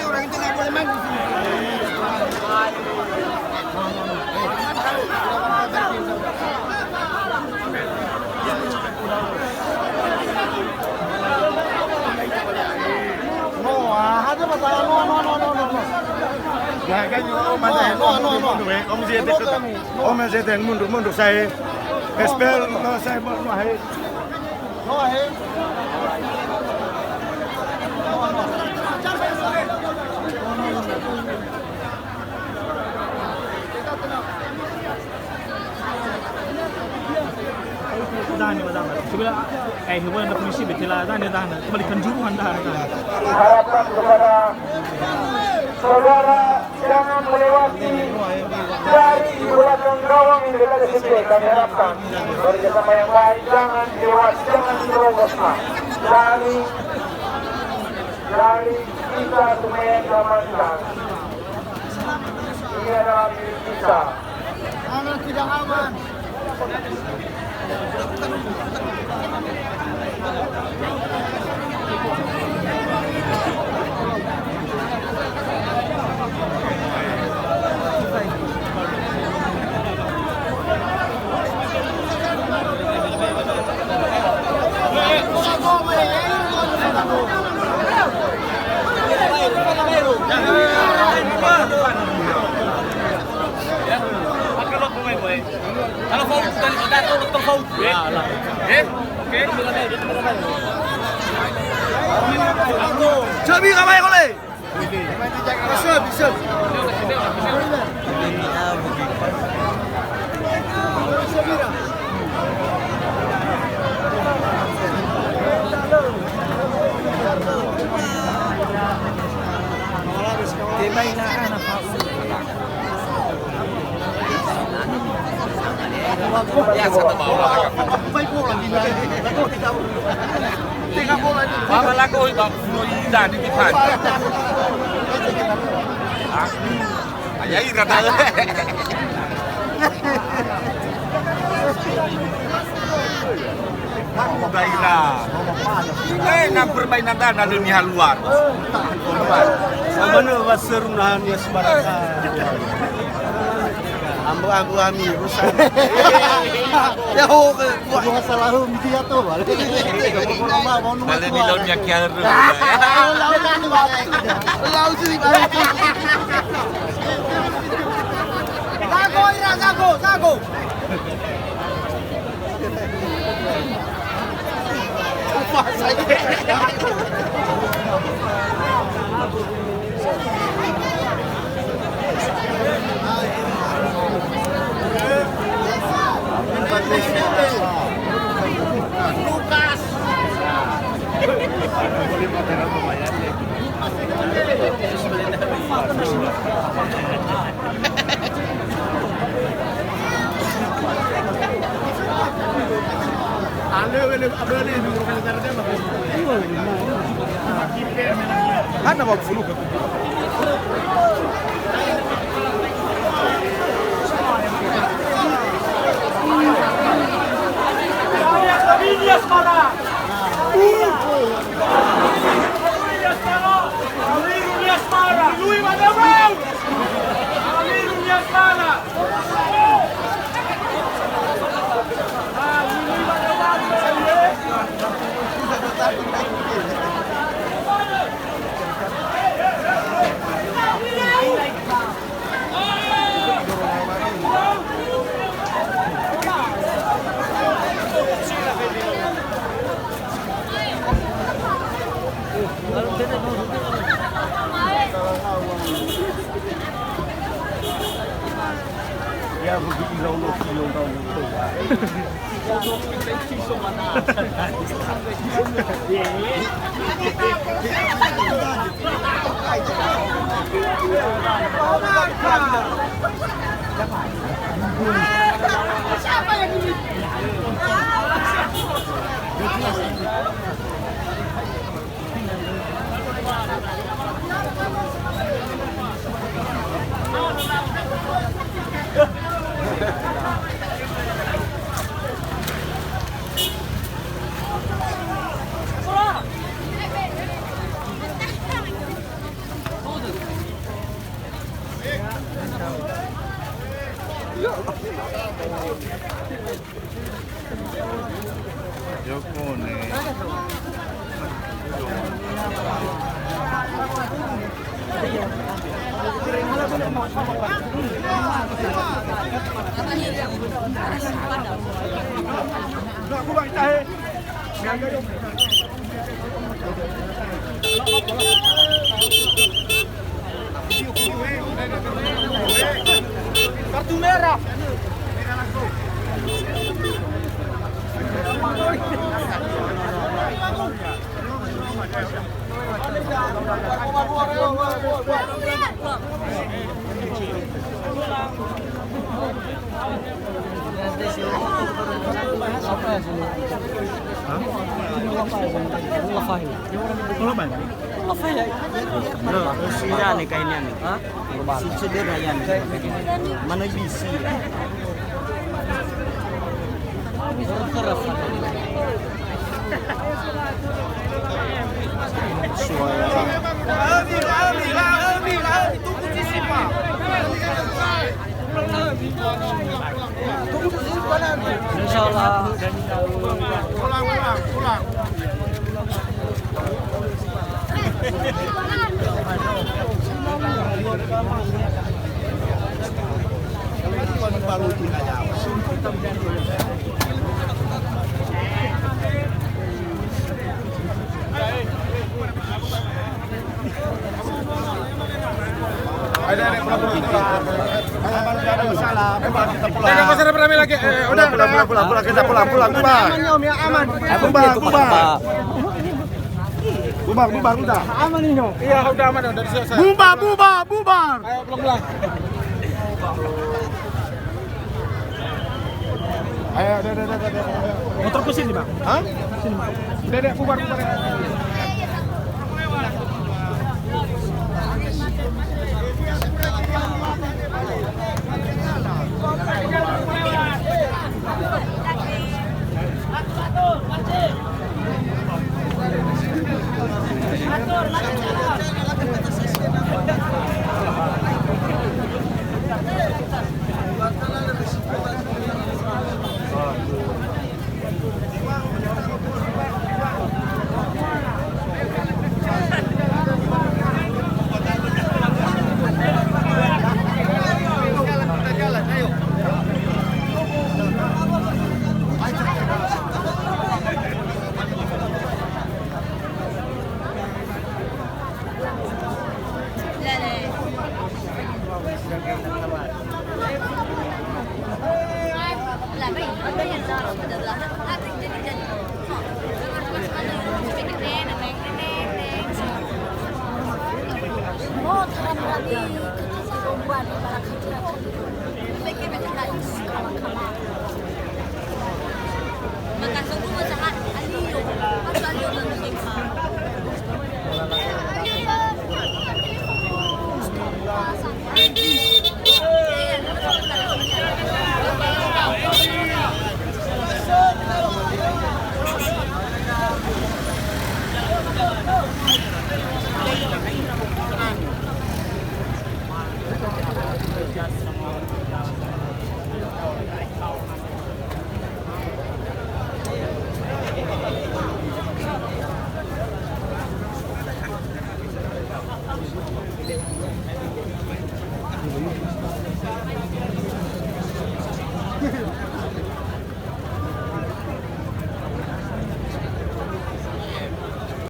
Orang itu nggak boleh main di sini. Ada masalah no. Ya kan Om saya mundur saya. Espel saya mau hai. No hai. Tahan nih, tahan. Coba hubungan dengan polisi betul lah, tahan. Kembali kanjuruhan tahan. Harapkan kepada saudara jangan melewati dari belakang gawang ini dekat di sini. Kami harapkan kerjasama yang baik, jangan lewat, jangan terobos dari kita semua yang amankan. Ini adalah milik kita. Aman tidak aman. Kalau kau tadi datang untuk kau, oke? Sabi kamay ko le. Bisa. Ya satu bawah. Bawah lagu itu dan di depan. Ayai rata. Baiklah. Nak permainan dan dunia luar. Mana wasir nahanya sebaraka. Ambo ami rusak. Ya ho buat masalah dia tu balik. Kalau milonnya kiar. Lau sih. Zago. Lukas. Ada mau fuluk. Ya begitu kilo tahu. Siapa yang ini? Joko nih. Kartu merah. Apa ya? Sila nih kayaknya nih. Si cedera ya nih. Mana bisi? Insyaallah. Pulang. Ada masalah. Kita pulang. Jangan pasar beramai lagi. Udah, pulang. Kita pulang, Bang. Aman Om ya, aman. Bubar, udah. Aman ini Om. Iya, udah aman udah selesai. Bubar. Ayo pulang. Ayo, udah. Motorku sini, Bang. Hah? Udah, bubar.